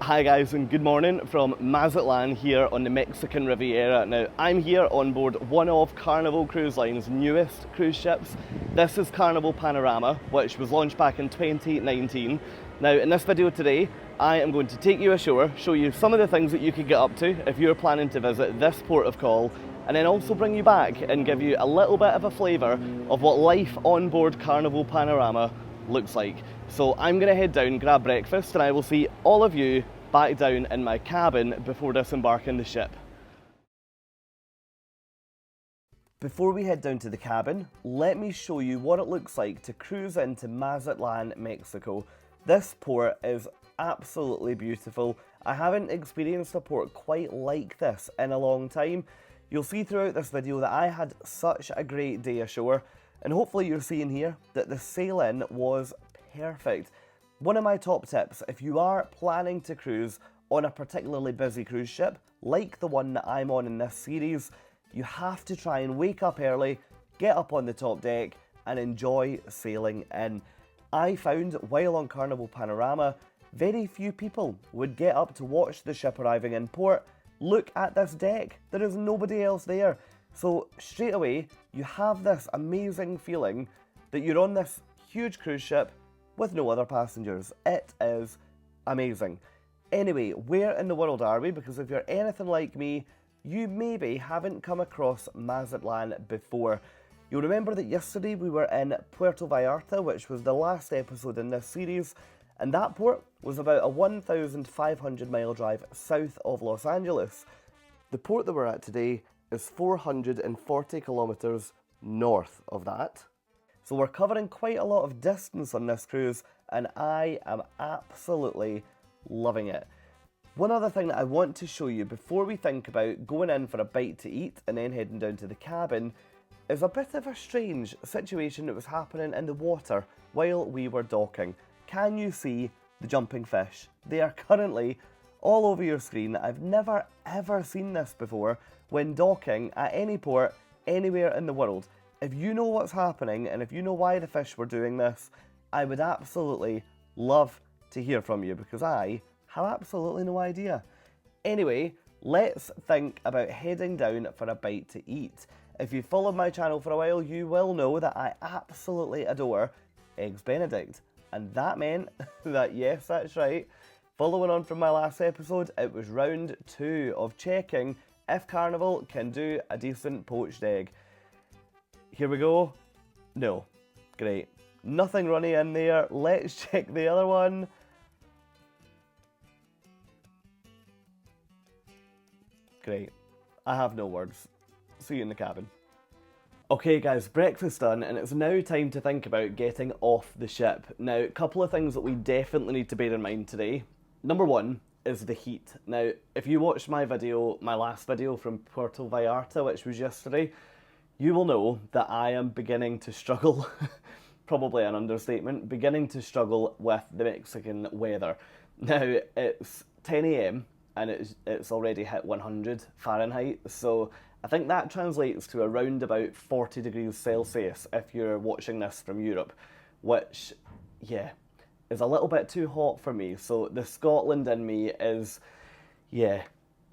Hi guys, and good morning from Mazatlan here on the Mexican Riviera. Now, I'm here on board one of Carnival Cruise Line's newest cruise ships. This is Carnival Panorama, which was launched back in 2019. Now, in this video today, I am going to take you ashore, show you some of the things that you could get up to if you're planning to visit this port of call, and then also bring you back and give you a little bit of a flavour of what life on board Carnival Panorama looks like. So I'm going to head down, grab breakfast, and I will see all of you back down in my cabin before disembarking the ship. Before we head down to the cabin, let me show you what it looks like to cruise into Mazatlan, Mexico. This port is absolutely beautiful. I haven't experienced a port quite like this in a long time. You'll see throughout this video that I had such a great day ashore, and hopefully you're seeing here that the sail-in was perfect. One of my top tips, if you are planning to cruise on a particularly busy cruise ship, like the one that I'm on in this series, you have to try and wake up early, get up on the top deck, and enjoy sailing in. I found while on Carnival Panorama, very few people would get up to watch the ship arriving in port. Look at this deck, there is nobody else there. So straight away, you have this amazing feeling that you're on this huge cruise ship with no other passengers. It is amazing. Anyway, where in the world are we? Because if you're anything like me, you maybe haven't come across Mazatlan before. You'll remember that yesterday we were in Puerto Vallarta, which was the last episode in this series, and that port was about a 1,500 mile drive south of Los Angeles. The port that we're at today is 440 kilometers north of that. So we're covering quite a lot of distance on this cruise, and I am absolutely loving it. One other thing that I want to show you before we think about going in for a bite to eat and then heading down to the cabin is a bit of a strange situation that was happening in the water while we were docking. Can you see the jumping fish? They are currently all over your screen. I've never ever seen this before when docking at any port anywhere in the world. If you know what's happening and if you know why the fish were doing this, I would absolutely love to hear from you because I have absolutely no idea. Anyway, let's think about heading down for a bite to eat. If you've followed my channel for a while, you will know that I absolutely adore Eggs Benedict. And that meant that, yes, that's right, following on from my last episode, it was round 2 of checking if Carnival can do a decent poached egg. Here we go. No. Great. Nothing runny in there. Let's check the other one. Great. I have no words. See you in the cabin. Okay guys, breakfast done, and it's now time to think about getting off the ship. Now, a couple of things that we definitely need to bear in mind today. Number one is the heat. Now, if you watched my last video from Puerto Vallarta, which was yesterday, you will know that I am beginning to struggle, probably an understatement, beginning to struggle with the Mexican weather. Now, it's 10 AM and it's already hit 100 Fahrenheit, so I think that translates to around about 40 degrees Celsius if you're watching this from Europe, which, yeah, is a little bit too hot for me. So the Scotland in me is, yeah,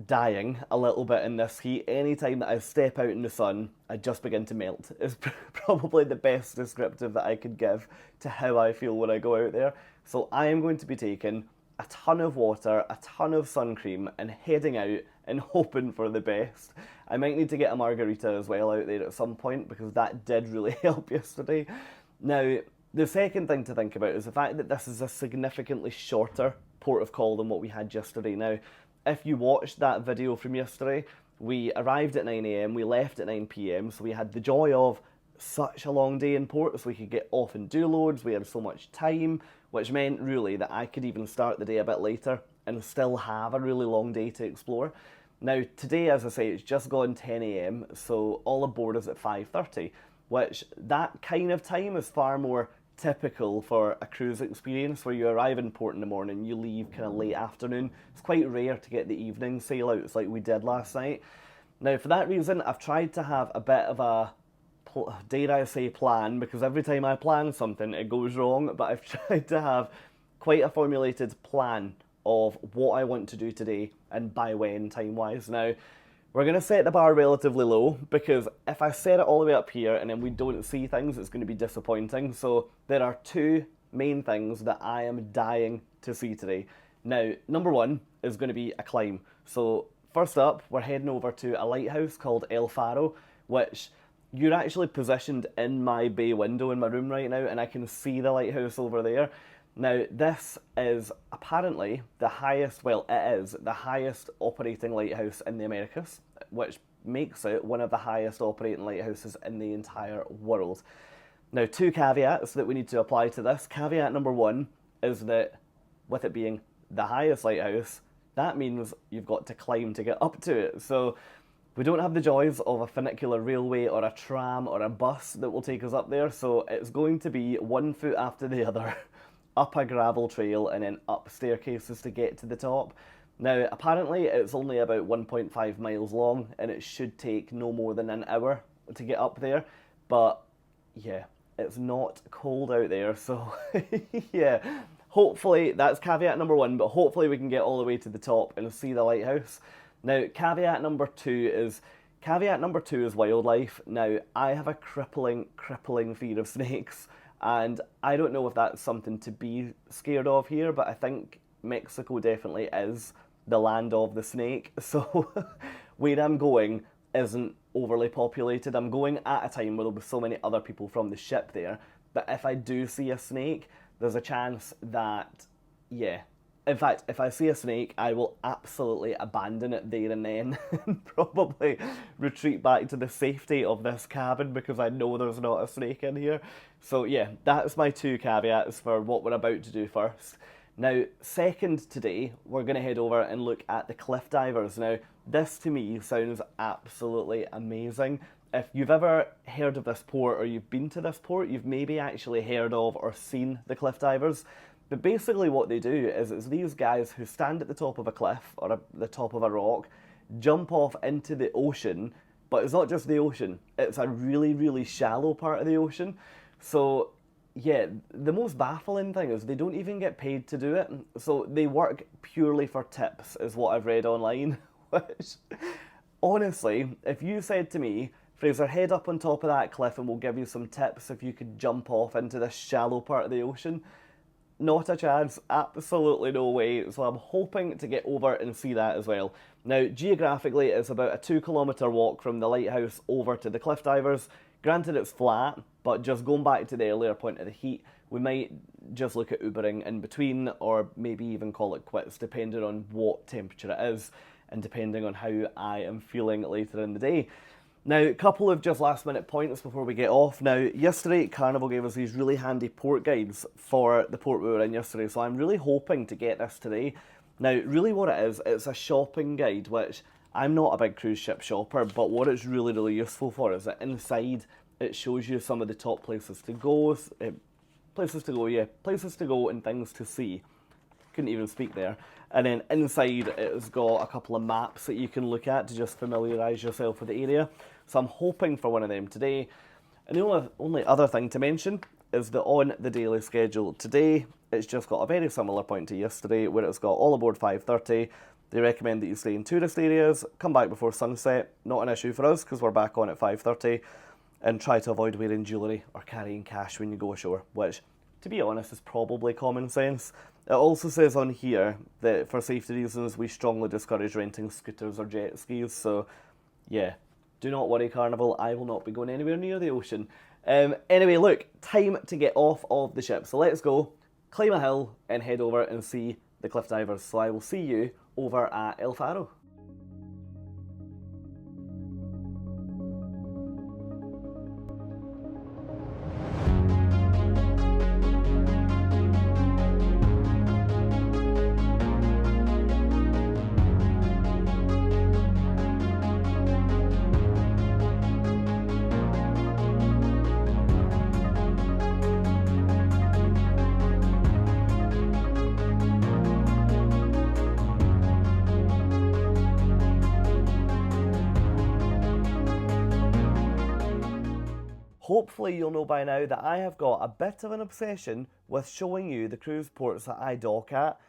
dying a little bit in this heat. Anytime that I step out in the sun, I just begin to melt. It's probably the best descriptive that I could give to how I feel when I go out there. So I am going to be taking a ton of water, a ton of sun cream, and heading out and hoping for the best. I might need to get a margarita as well out there at some point because that did really help yesterday. Now, the second thing to think about is the fact that this is a significantly shorter port of call than what we had yesterday. Now, if you watched that video from yesterday, we arrived at 9 AM, we left at 9 PM, so we had the joy of such a long day in port, so we could get off and do loads, we had so much time, which meant really that I could even start the day a bit later and still have a really long day to explore. Now today, as I say, it's just gone 10 AM, so all aboard is at 5:30, which that kind of time is far more typical for a cruise experience where you arrive in port in the morning, you leave kind of late afternoon. It's quite rare to get the evening sail outs like we did last night. Now for that reason, I've tried to have a bit of a, dare I say, plan, because every time I plan something it goes wrong, but I've tried to have quite a formulated plan of what I want to do today and by when time-wise. Now, we're going to set the bar relatively low because if I set it all the way up here and then we don't see things, it's going to be disappointing. So there are two main things that I am dying to see today. Now, number one is going to be a climb. So first up, we're heading over to a lighthouse called Faro, which you're actually positioned in my bay window in my room right now, and I can see the lighthouse over there. Now, this is apparently the highest, well, it is the highest operating lighthouse in the Americas, which makes it one of the highest operating lighthouses in the entire world. Now, two caveats that we need to apply to this. Caveat number one is that with it being the highest lighthouse, that means you've got to climb to get up to it. So we don't have the joys of a funicular railway or a tram or a bus that will take us up there, so it's going to be one foot after the other, up a gravel trail and then up staircases to get to the top. Now, apparently it's only about 1.5 miles long and it should take no more than an hour to get up there, but yeah, it's not cold out there, so yeah. Hopefully, that's caveat number one, but hopefully we can get all the way to the top and see the lighthouse. Now, caveat number two is wildlife. Now, I have a crippling fear of snakes, and I don't know if that's something to be scared of here, but I think Mexico definitely is the land of the snake. So where I'm going isn't overly populated. I'm going at a time where there'll be so many other people from the ship there, but if I do see a snake, there's a chance that, yeah. In fact, if I see a snake, I will absolutely abandon it there and then and probably retreat back to the safety of this cabin because I know there's not a snake in here. So yeah, that's my two caveats for what we're about to do first. Now, second today, we're going to head over and look at the cliff divers. Now, this to me sounds absolutely amazing. If you've ever heard of this port or you've been to this port, you've maybe actually heard of or seen the cliff divers. But basically what they do is it's these guys who stand at the top of a cliff or the top of a rock, jump off into the ocean, but it's not just the ocean, it's a really shallow part of the ocean. So yeah, the most baffling thing is they don't even get paid to do it. So they work purely for tips is what I've read online, which honestly, if you said to me, Fraser, head up on top of that cliff and we'll give you some tips if you could jump off into this shallow part of the ocean, not a chance, absolutely no way. So I'm hoping to get over and see that as well. Now, geographically, it's about a 2-kilometre walk from the lighthouse over to the cliff divers. Granted, it's flat, but just going back to the earlier point of the heat, we might just look at Ubering in between or maybe even call it quits depending on what temperature it is and depending on how I am feeling later in the day. Now, a couple of just last minute points before we get off. Now, yesterday Carnival gave us these really handy port guides for the port we were in yesterday, so I'm really hoping to get this today. Now, really what it is, it's a shopping guide, which I'm not a big cruise ship shopper, but what it's really useful for is that inside it shows you some of the top places to go, places to go and things to see. Couldn't even speak there. And then inside it's got a couple of maps that you can look at to just familiarise yourself with the area. So I'm hoping for one of them today. And the only other thing to mention is that on the daily schedule today, it's just got a very similar point to yesterday where it's got all aboard 5:30. They recommend that you stay in tourist areas, come back before sunset, not an issue for us because we're back on at 5:30, and try to avoid wearing jewellery or carrying cash when you go ashore, which, to be honest, is probably common sense. It also says on here that for safety reasons, we strongly discourage renting scooters or jet skis. So, yeah, do not worry, Carnival. I will not be going anywhere near the ocean. Anyway, look, time to get off of the ship. So let's go, climb a hill, and head over and see the cliff divers. So I will see you over at Faro. Hopefully you'll know by now that I have got a bit of an obsession with showing you the cruise ports that I dock at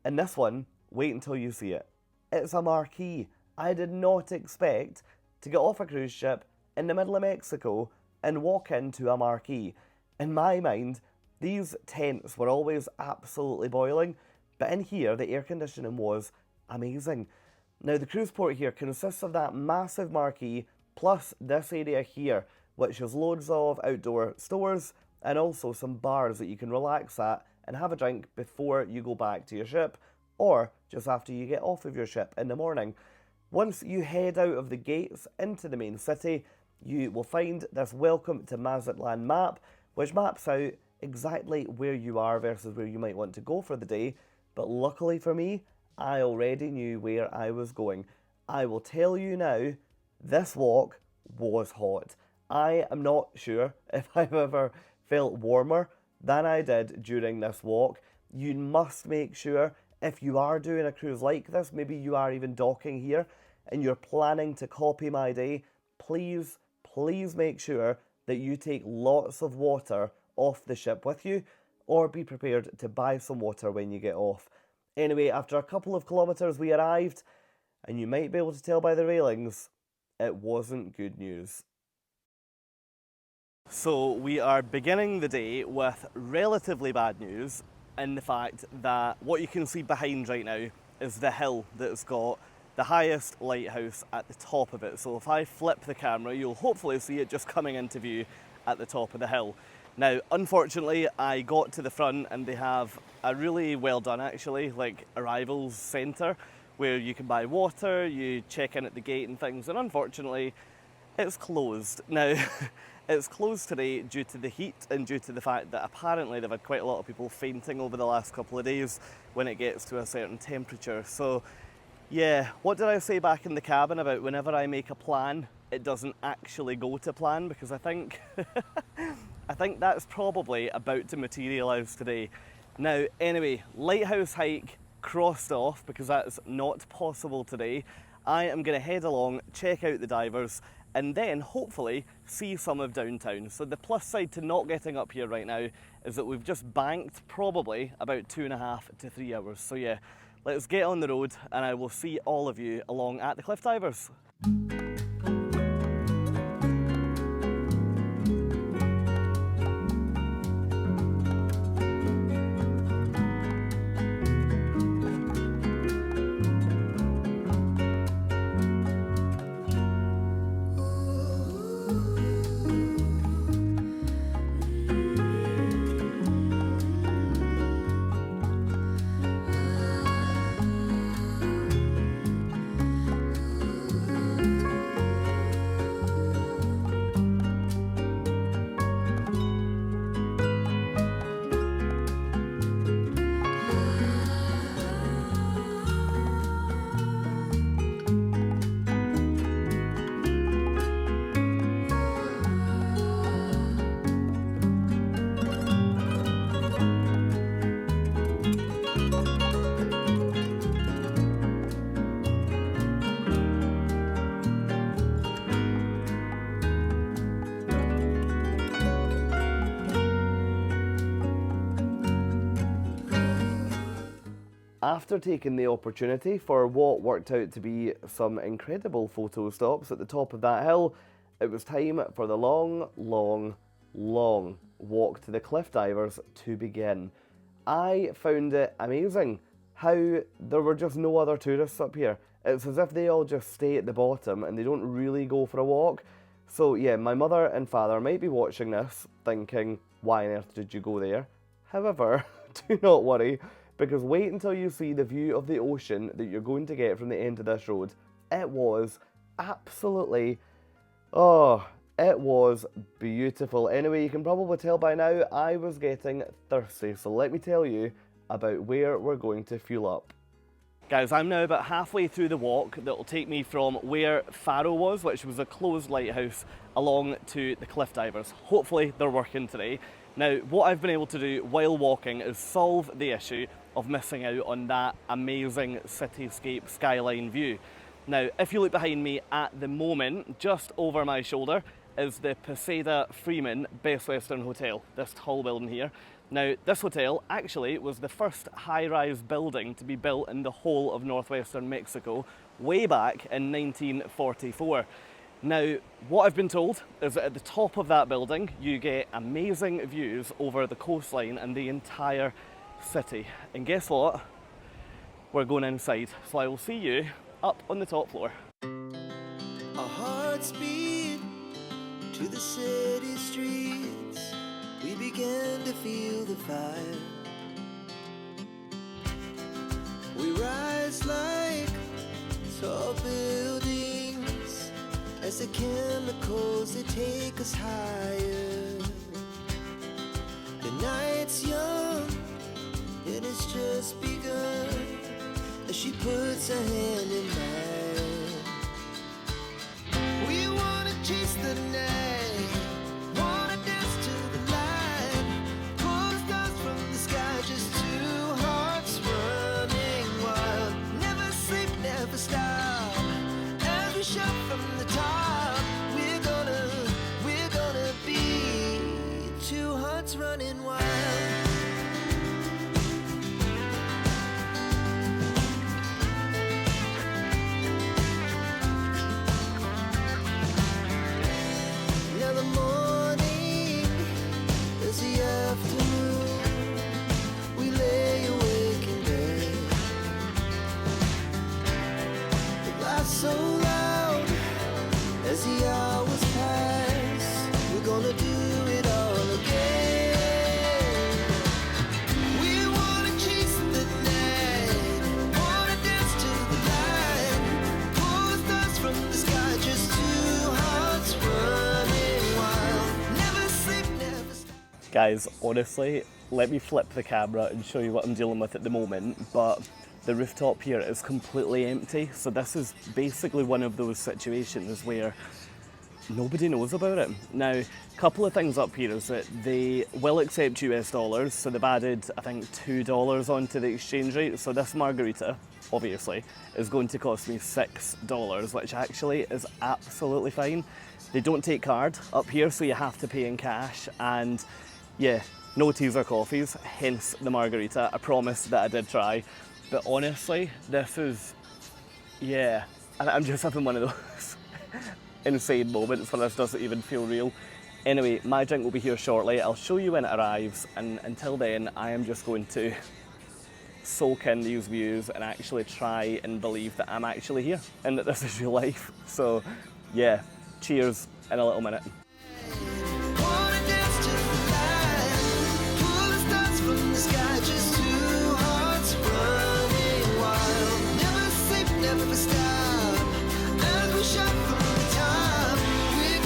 And this one, wait until you see it. It's a marquee. I did not expect to get off a cruise ship in the middle of Mexico and walk into a marquee. In my mind, these tents were always absolutely boiling, but in here the air conditioning was amazing. Now the cruise port here consists of that massive marquee plus this area here, which has loads of outdoor stores and also some bars that you can relax at and have a drink before you go back to your ship or just after you get off of your ship in the morning. Once you head out of the gates into the main city, you will find this Welcome to Mazatlan map, which maps out exactly where you are versus where you might want to go for the day. But luckily for me, I already knew where I was going. I will tell you now, this walk was hot. I am not sure if I've ever felt warmer than I did during this walk. You must make sure, if you are doing a cruise like this, maybe you are even docking here, and you're planning to copy my day, please make sure that you take lots of water off the ship with you, or be prepared to buy some water when you get off. Anyway, after a couple of kilometres we arrived, and you might be able to tell by the railings, it wasn't good news. So we are beginning the day with relatively bad news in the fact that what you can see behind right now is the hill that's got the highest lighthouse at the top of it. So if I flip the camera, you'll hopefully see it just coming into view at the top of the hill. Now, unfortunately, I got to the front and they have a really well done, actually, like arrivals centre where you can buy water, you check in at the gate and things, and unfortunately, it's closed. Now, it's closed today due to the heat and due to the fact that apparently they've had quite a lot of people fainting over the last couple of days when it gets to a certain temperature. So, yeah, what did I say back in the cabin about whenever I make a plan, it doesn't actually go to plan? Because I think I think that's probably about to materialise today. Now, anyway, lighthouse hike crossed off because that's not possible today. I am going to head along, check out the divers, and then hopefully see some of downtown. So the plus side to not getting up here right now is that we've just banked probably about 2.5 to 3 hours. So yeah, let's get on the road and I will see all of you along at the Cliff Divers. After taking the opportunity for what worked out to be some incredible photo stops at the top of that hill, it was time for the long walk to the Cliff Divers to begin. I found it amazing how there were just no other tourists up here. It's as if they all just stay at the bottom and they don't really go for a walk. So yeah, my mother and father might be watching this thinking, why on earth did you go there? However, do not worry, because wait until you see the view of the ocean that you're going to get from the end of this road. It was absolutely, it was beautiful. Anyway, you can probably tell by now I was getting thirsty, so let me tell you about where we're going to fuel up. Guys, I'm now about halfway through the walk that will take me from where Faro was, which was a closed lighthouse, along to the Cliff Divers. Hopefully they're working today. Now, what I've been able to do while walking is solve the issue of missing out on that amazing cityscape skyline view. Now, if you look behind me at the moment, just over my shoulder is the Posada Freeman Best Western Hotel, this tall building here. Now, this hotel actually was the first high-rise building to be built in the whole of northwestern Mexico way back in 1944. Now, what I've been told is that at the top of that building you get amazing views over the coastline and the entire city. And guess what? We're going inside, so I will see you up on the top floor. Our hearts beat to the city streets. We began to feel the fire. We rise like tall buildings as the chemicals, they take us higher. The night's young and it's just begun as she puts her hand in mine. We wanna chase the night, wanna dance to the light, pull the stars from the sky, just two hearts running wild. Never sleep, never stop, as we shout from the top. We're gonna be two hearts running wild. So loud as the hours pass, we're gonna do it all again. We wanna chase the night, wanna dance to the light, pull the stars from the sky, just two hearts running wild. Never sleep, never stop. Guys, honestly, let me flip the camera and show you what I'm dealing with at the moment, but the rooftop here is completely empty, so this is basically one of those situations where nobody knows about it. Now, a couple of things up here is that they will accept US dollars, so they've added, I think, $2 onto the exchange rate, so this margarita, obviously, is going to cost me $6, which actually is absolutely fine. They don't take card up here, so you have to pay in cash, and yeah, no teas or coffees, hence the margarita. I promised that I did try. But honestly, this is, yeah, I'm just having one of those insane moments where this doesn't even feel real. Anyway, my drink will be here shortly. I'll show you when it arrives, and until then, I am just going to soak in these views and actually try and believe that I'm actually here and that this is real life. So, yeah, cheers in a little minute. Wanna dance to the light, pull the stars from the sky, just two hearts running wild. Never sleep, never stop, as we shout from the top. We're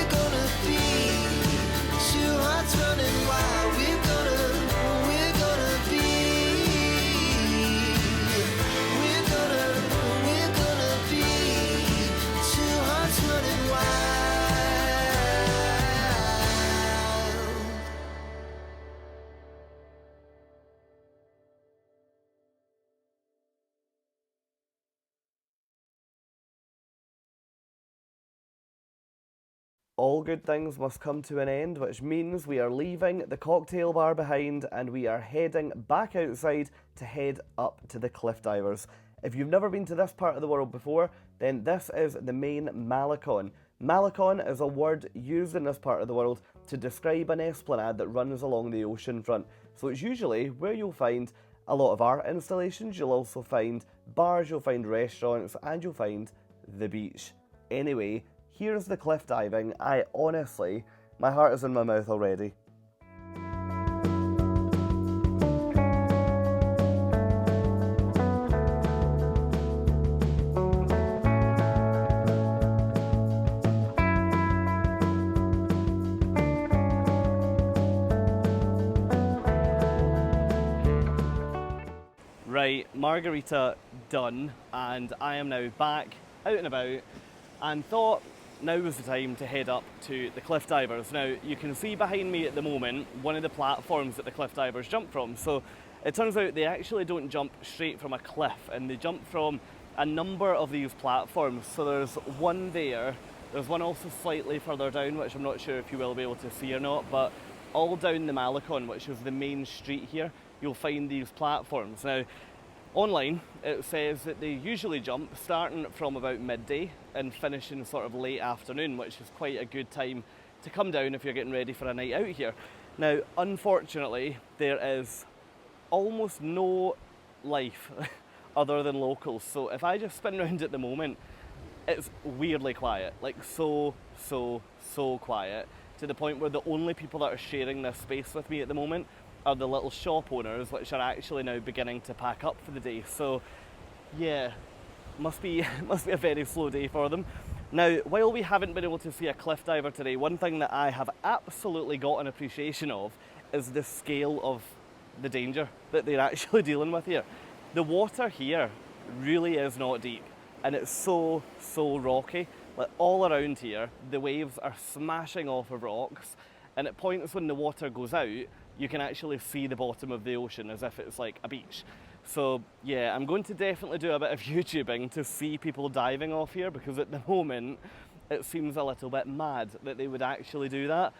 gonna be two hearts running wild. We're gonna be two hearts running wild. All good things must come to an end, which means we are leaving the cocktail bar behind and we are heading back outside to head up to the Cliff Divers. If you've never been to this part of the world before, then this is the main Malecon. Malecon is a word used in this part of the world to describe an esplanade that runs along the ocean front. So it's usually where you'll find a lot of art installations, you'll also find bars, you'll find restaurants, and you'll find the beach. Anyway, here's the cliff diving. I honestly, my heart is in my mouth already. Right, margarita done, and I am now back out and about and thought now was the time to head up to the Cliff Divers. Now, you can see behind me at the moment one of the platforms that the Cliff Divers jump from. So it turns out they actually don't jump straight from a cliff, and they jump from a number of these platforms. So there's one there, there's one also slightly further down, which I'm not sure if you will be able to see or not, but all down the Malecon, which is the main street here, you'll find these platforms. Now, online, it says that they usually jump starting from about midday and finishing sort of late afternoon, which is quite a good time to come down if you're getting ready for a night out here. Now, unfortunately, there is almost no life other than locals. So if I just spin around at the moment, it's weirdly quiet, like so quiet, to the point where the only people that are sharing this space with me at the moment are the little shop owners, which are actually now beginning to pack up for the day. So yeah, must be a very slow day for them. Now, while we haven't been able to see a cliff diver today, one thing that I have absolutely got an appreciation of is the scale of the danger that they're actually dealing with here. The water here really is not deep, and it's so rocky. Like, all around here, the waves are smashing off of rocks, and at points when the water goes out, you can actually see the bottom of the ocean as if it's like a beach. So yeah, I'm going to definitely do a bit of YouTubing to see people diving off here, because at the moment it seems a little bit mad that they would actually do that.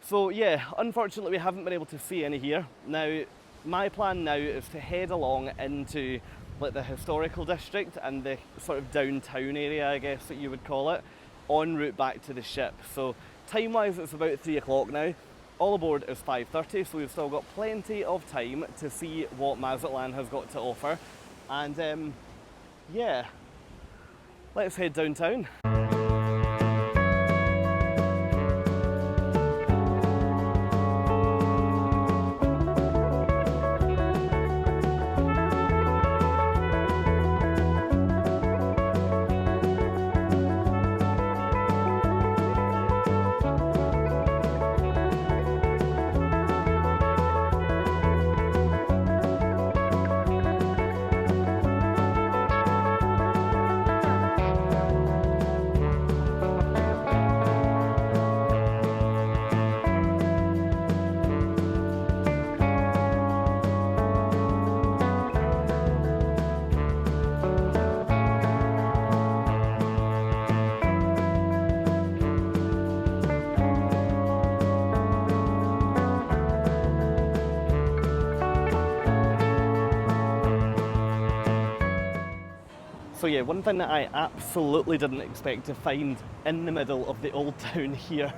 So yeah, unfortunately we haven't been able to see any here. Now, my plan now is to head along into like the historical district and the sort of downtown area, I guess that you would call it, en route back to the ship. So time-wise, it's about 3 o'clock now. All aboard is 5:30, so we've still got plenty of time to see what Mazatlan has got to offer. And yeah, let's head downtown. So yeah, one thing that I absolutely didn't expect to find in the middle of the old town here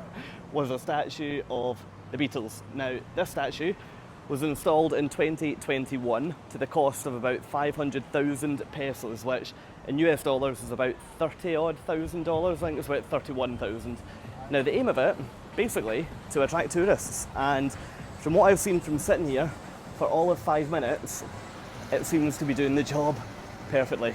was a statue of the Beatles. Now, this statue was installed in 2021 to the cost of about 500,000 pesos, which in US dollars is about $30,000. I think it's about 31,000. Now, the aim of it, basically, to attract tourists, and from what I've seen from sitting here for all of 5 minutes, it seems to be doing the job perfectly.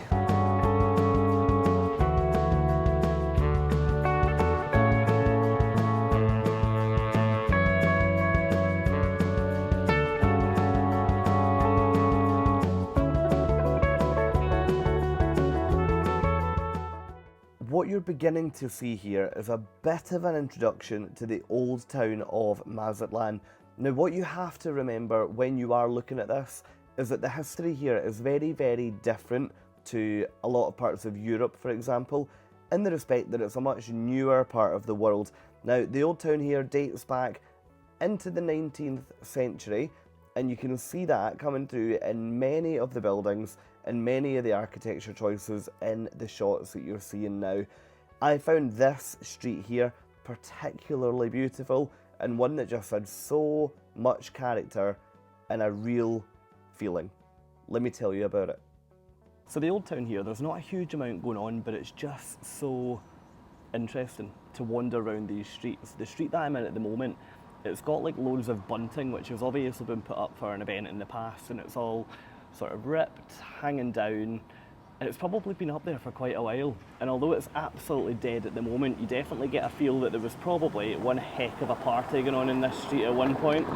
What you're beginning to see here is a bit of an introduction to the old town of Mazatlan. Now, what you have to remember when you are looking at this is that the history here is very different to a lot of parts of Europe, for example, in the respect that it's a much newer part of the world. Now, the old town here dates back into the 19th century, and you can see that coming through in many of the buildings and many of the architecture choices in the shots that you're seeing now. I found this street here particularly beautiful, and one that just had so much character and a real feeling. Let me tell you about it. So the old town here, there's not a huge amount going on, but it's just so interesting to wander around these streets. The street that I'm in at the moment, it's got like loads of bunting, which has obviously been put up for an event in the past, and it's all sort of ripped, hanging down, and it's probably been up there for quite a while. And although it's absolutely dead at the moment, you definitely get a feel that there was probably one heck of a party going on in this street at one point.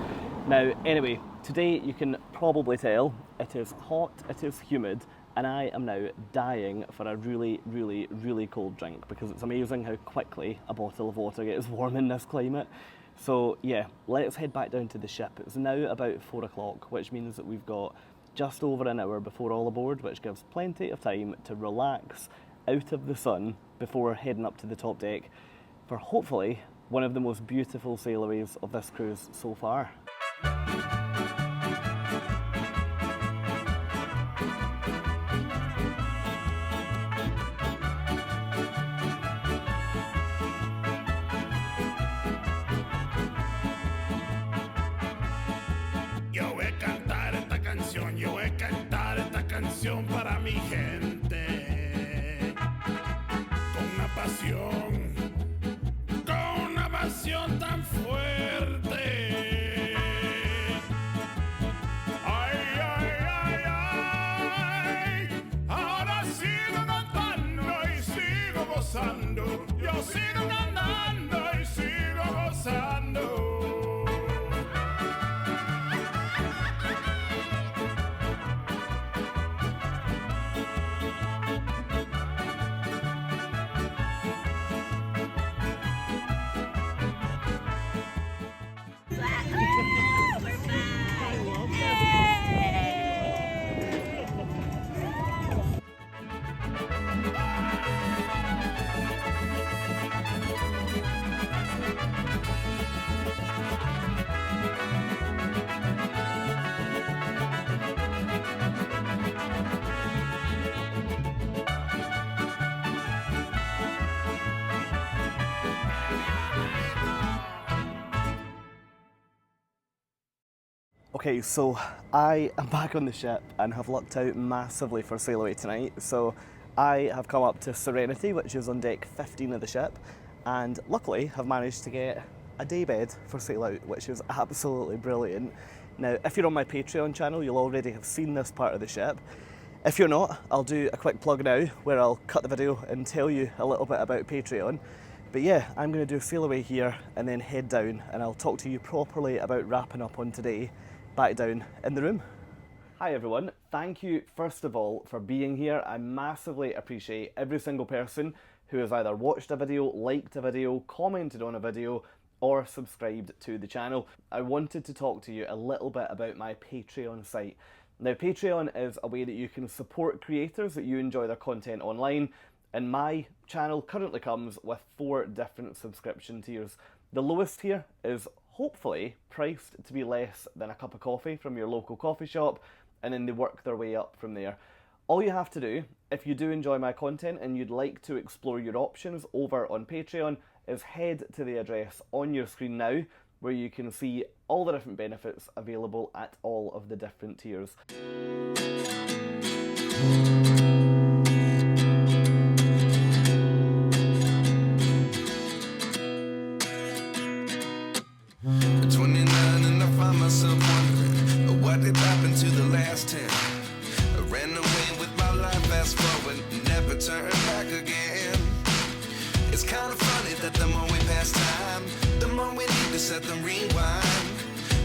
Now, anyway, today you can probably tell it is hot, it is humid, and I am now dying for a really cold drink, because it's amazing how quickly a bottle of water gets warm in this climate. So yeah, let's head back down to the ship. It's now about 4 o'clock, which means that we've got just over an hour before all aboard, which gives plenty of time to relax out of the sun before heading up to the top deck for hopefully one of the most beautiful sailways of this cruise so far. Yo voy a cantar esta canción, yo voy a cantar esta canción para mi gente. Con una pasión tan fuerte. Ay, ay, ay, ay, ahora sigo cantando y sigo gozando. Yo sigo cantando y sigo gozando. Okay, so I am back on the ship and have lucked out massively for sail away tonight. So I have come up to Serenity, which is on deck 15 of the ship, and luckily have managed to get a daybed for sail out, which is absolutely brilliant. Now, if you're on my Patreon channel, you'll already have seen this part of the ship. If you're not, I'll do a quick plug now where I'll cut the video and tell you a little bit about Patreon. But yeah, I'm going to do sail away here and then head down, and I'll talk to you properly about wrapping up on today back down in the room. Hi everyone, thank you first of all for being here. I massively appreciate every single person who has either watched a video, liked a video, commented on a video, or subscribed to the channel. I wanted to talk to you a little bit about my Patreon site. Now, Patreon is a way that you can support creators that you enjoy their content online, and my channel currently comes with 4 different subscription tiers. The lowest tier is hopefully priced to be less than a cup of coffee from your local coffee shop, and then they work their way up from there. All you have to do, if you do enjoy my content and you'd like to explore your options over on Patreon, is head to the address on your screen now, where you can see all the different benefits available at all of the different tiers. What did happen to the last 10? I ran away with my life, fast forward, never turn back again. It's kind of funny that the more we pass time, the more we need to set them rewind.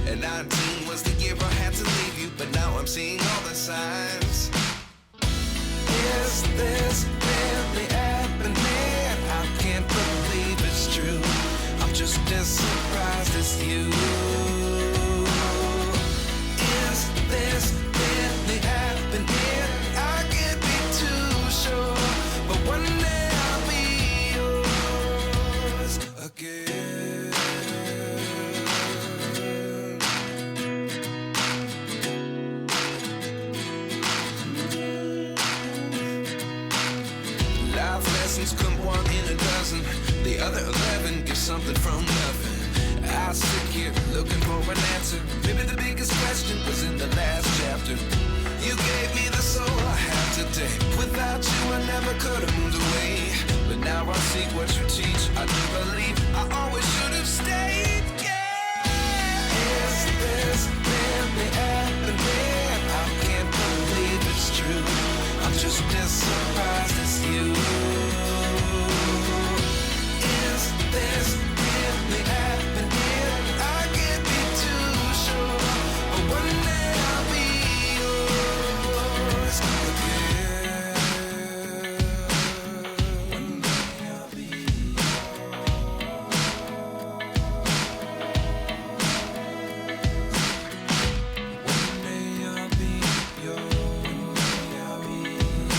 And 19 was the year I had to leave you, but now I'm seeing all the signs. Is this really happening? I can't believe it's true. I'm just as surprised as you. This really happening? I can't be too sure, but one day I'll be yours again. Life lessons come 1 in a dozen. The other 11 give something from nothing. I sit here looking for an answer. Maybe the biggest question was in the last chapter. You gave me the soul I have today. Without you I never could have moved away. But now I see what you teach. I do believe I always should have stayed. Yeah. Is this really happening? I can't believe it's true. I'm just as surprised as you. Is this really happening? I can't be too sure, but one day I'll be yours again. One day I'll be One day I'll be yours. I'll be yours.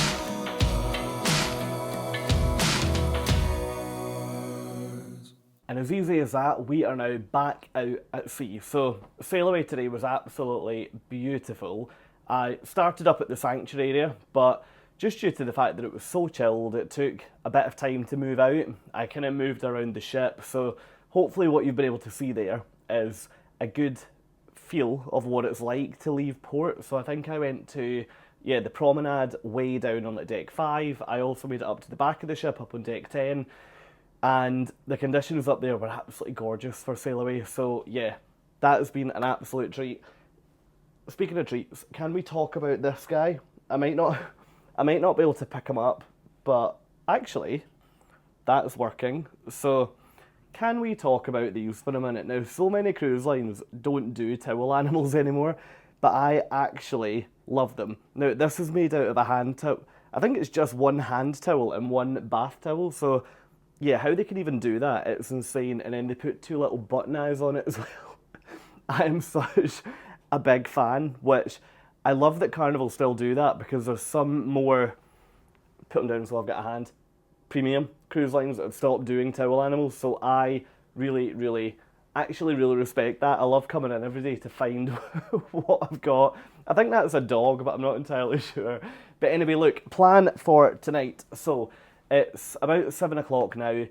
And as easy as that, we are now back out at sea. So sail away today was absolutely beautiful. I started up at the sanctuary area, but just due to the fact that it was so chilled, it took a bit of time to move out. I kind of moved around the ship, so hopefully what you've been able to see there is a good feel of what it's like to leave port. So I think I went to, the promenade way down on like deck 5. I also made it up to the back of the ship, up on deck 10. And the conditions up there were absolutely gorgeous for sail away. So yeah, that has been an absolute treat. Speaking of treats, can we talk about this guy? I might not be able to pick him up, but actually, that's working. So can we talk about these for a minute? Now, so many cruise lines don't do towel animals anymore, but I actually love them. Now, this is made out of a hand towel. I think it's just one hand towel and one bath towel, so yeah, how they can even do that, it's insane. And then they put 2 little button eyes on it as well. I am such a big fan, which I love that Carnival still do that, because there's some more, put them down so I've got a hand, premium cruise lines that have stopped doing towel animals. So I really respect that. I love coming in every day to find what I've got. I think that's a dog, but I'm not entirely sure. But anyway, look, plan for tonight. So it's about 7 o'clock now.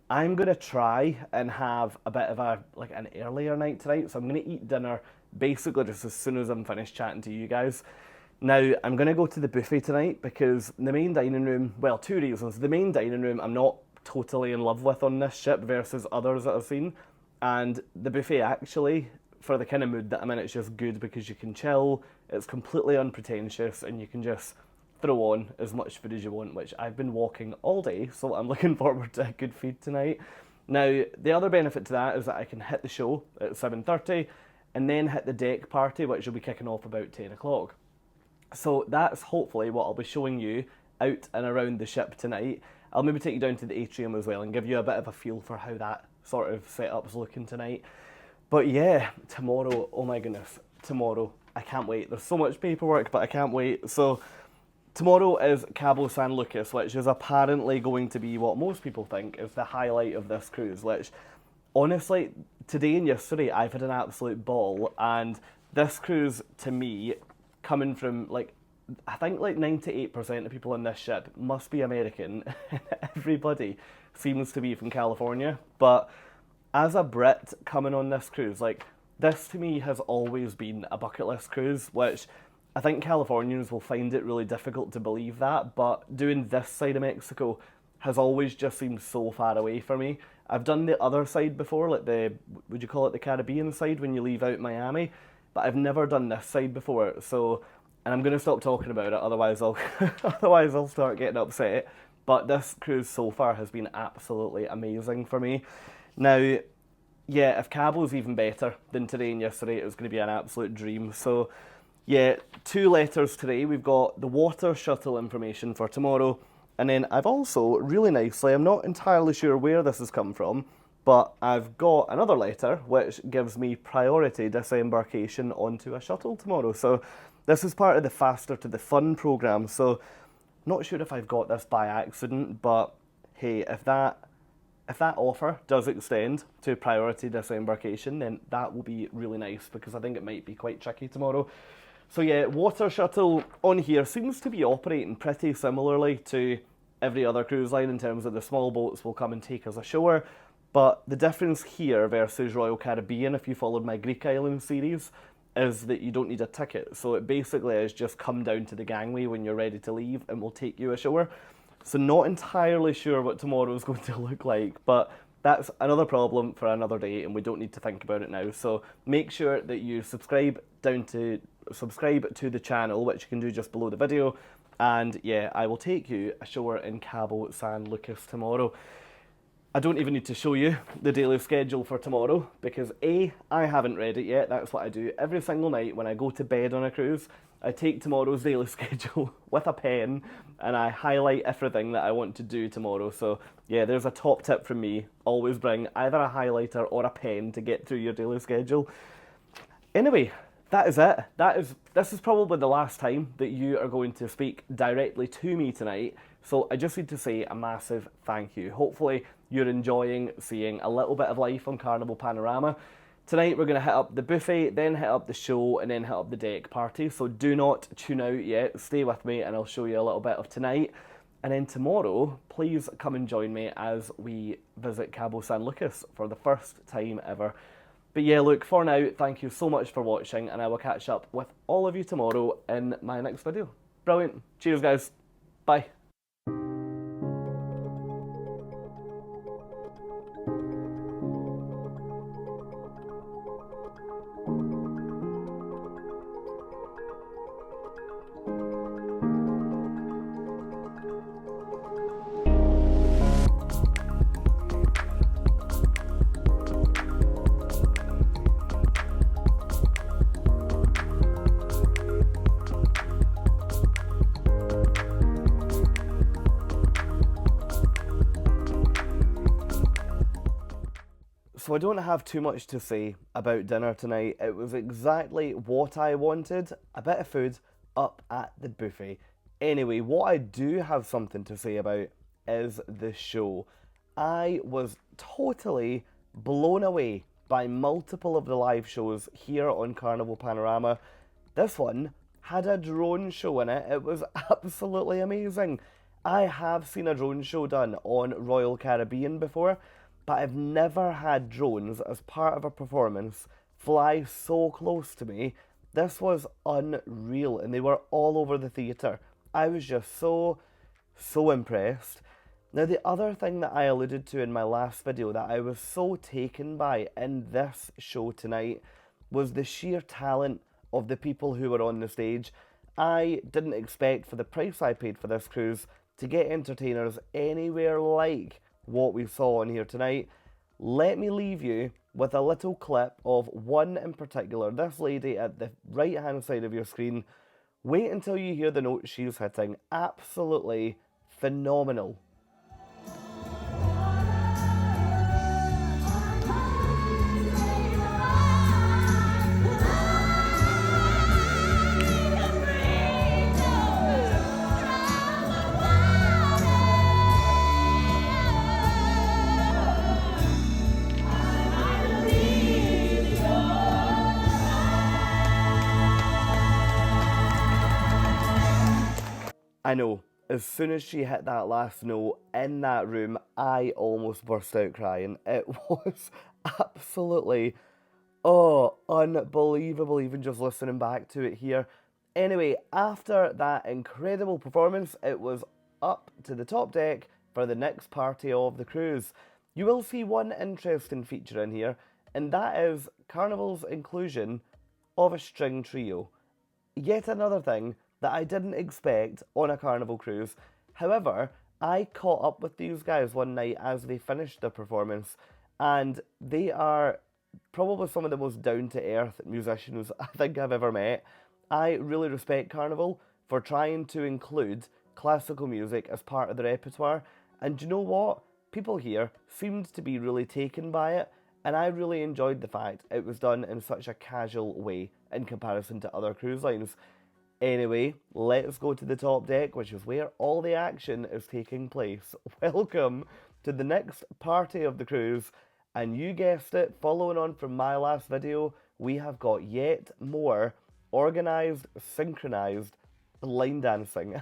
I'm going to try and have a bit of an earlier night tonight. So I'm going to eat dinner basically just as soon as I'm finished chatting to you guys. Now, I'm going to go to the buffet tonight because the main dining room, well, 2 reasons. The main dining room I'm not totally in love with on this ship versus others that I've seen. And the buffet actually, for the kind of mood that I'm in, it's just good because you can chill, it's completely unpretentious, and you can just throw on as much food as you want, which I've been walking all day, so I'm looking forward to a good feed tonight. Now, the other benefit to that is that I can hit the show at 7:30 and then hit the deck party, which will be kicking off about 10 o'clock. So that's hopefully what I'll be showing you out and around the ship tonight. I'll maybe take you down to the atrium as well and give you a bit of a feel for how that sort of setup's looking tonight. But yeah, tomorrow, oh my goodness, tomorrow, I can't wait. There's so much paperwork, but I can't wait. So tomorrow is Cabo San Lucas, which is apparently going to be what most people think is the highlight of this cruise, which honestly, today and yesterday, I've had an absolute ball. And this cruise, to me, coming from I think 98% of people on this ship must be American. Everybody seems to be from California. But as a Brit coming on this cruise, this to me has always been a bucket list cruise, which I think Californians will find it really difficult to believe that, but doing this side of Mexico has always just seemed so far away for me. I've done the other side before, would you call it the Caribbean side when you leave out Miami? But I've never done this side before, so, and I'm going to stop talking about it, otherwise I'll start getting upset. But this cruise so far has been absolutely amazing for me. Now, yeah, if Cabo's even better than today and yesterday, it was going to be an absolute dream. So yeah, 2 letters today. We've got the water shuttle information for tomorrow. And then I've also, really nicely, I'm not entirely sure where this has come from, but I've got another letter which gives me priority disembarkation onto a shuttle tomorrow. So this is part of the Faster to the Fun programme. So not sure if I've got this by accident, but hey, if that offer does extend to priority disembarkation, then that will be really nice because I think it might be quite tricky tomorrow. So yeah, water shuttle on here seems to be operating pretty similarly to every other cruise line in terms of the small boats will come and take us ashore. But the difference here versus Royal Caribbean, if you followed my Greek Island series, is that you don't need a ticket. So it basically is just come down to the gangway when you're ready to leave and we'll take you ashore. So not entirely sure what tomorrow is going to look like, but that's another problem for another day and we don't need to think about it now. So make sure that you subscribe to the channel, which you can do just below the video. And yeah, I will take you ashore in Cabo San Lucas tomorrow. I don't even need to show you the daily schedule for tomorrow because A, I haven't read it yet. That's what I do every single night when I go to bed on a cruise. I take tomorrow's daily schedule with a pen and I highlight everything that I want to do tomorrow. So yeah, there's a top tip from me. Always bring either a highlighter or a pen to get through your daily schedule. Anyway, that is it. That is This is probably the last time that you are going to speak directly to me tonight, so I just need to say a massive thank you. Hopefully you're enjoying seeing a little bit of life on Carnival Panorama. Tonight we're going to hit up the buffet, then hit up the show, and then hit up the deck party, so do not tune out yet. Stay with me and I'll show you a little bit of tonight. And then tomorrow, please come and join me as we visit Cabo San Lucas for the first time ever. But yeah, look, for now, thank you so much for watching, and I will catch up with all of you tomorrow in my next video. Brilliant. Cheers, guys. Bye. So I don't have too much to say about dinner tonight. It was exactly what I wanted, a bit of food up at the buffet. Anyway, what I do have something to say about is the show. I was totally blown away by multiple of the live shows here on Carnival Panorama. This one had a drone show in it. It was absolutely amazing. I have seen a drone show done on Royal Caribbean before, but I've never had drones as part of a performance fly so close to me. This was unreal, and they were all over the theatre. I was just so impressed. Now, the other thing that I alluded to in my last video that I was so taken by in this show tonight was the sheer talent of the people who were on the stage. I didn't expect, for the price I paid for this cruise, to get entertainers anywhere like what we saw on here tonight. Let me leave you with a little clip of one in particular, this lady at the right hand side of your screen. Wait until you hear the note she's hitting. Absolutely phenomenal. I know, as soon as she hit that last note in that room, I almost burst out crying. It was absolutely, unbelievable, even just listening back to it here. Anyway, after that incredible performance, it was up to the top deck for the next party of the cruise. You will see one interesting feature in here, and that is Carnival's inclusion of a string trio. Yet another thing that I didn't expect on a Carnival cruise. However, I caught up with these guys one night as they finished their performance, and they are probably some of the most down-to-earth musicians I think I've ever met. I really respect Carnival for trying to include classical music as part of the repertoire, and you know what? People here seemed to be really taken by it, and I really enjoyed the fact it was done in such a casual way in comparison to other cruise lines. Anyway, let's go to the top deck, which is where all the action is taking place. Welcome to the next party of the cruise, and you guessed it, following on from my last video, we have got yet more organised, synchronised line dancing.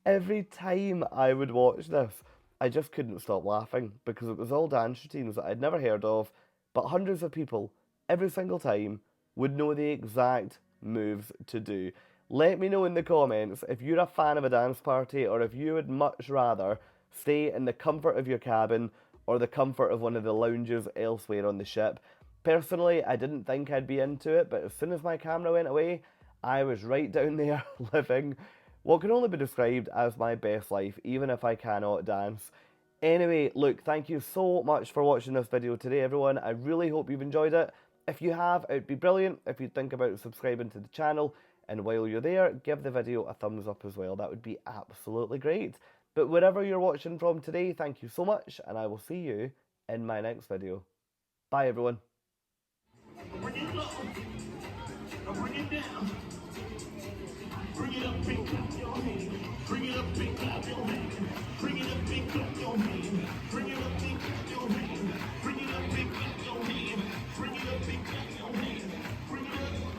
Every time I would watch this, I just couldn't stop laughing, because it was all dance routines that I'd never heard of, but hundreds of people, every single time, would know the exact moves to do. Let me know in the comments if you're a fan of a dance party, or if you would much rather stay in the comfort of your cabin or the comfort of one of the lounges elsewhere on the ship. Personally, I didn't think I'd be into it, but as soon as my camera went away, I was right down there living what can only be described as my best life, even if I cannot dance. Anyway, look, thank you so much for watching this video today, everyone. I really hope you've enjoyed it. If you have, it would be brilliant if you'd think about subscribing to the channel, and while you're there, give the video a thumbs up as well. That would be absolutely great. But wherever you're watching from today, thank you so much, and I will see you in my next video. Bye, everyone. Bring it down. Bring it up and clap your hand. Bring it up and clap your hand. Bring it up and clap your hand. Bring it up and clap your hand. Bring it up and clap your hand. Bring it up and clap your hand. Bring it up.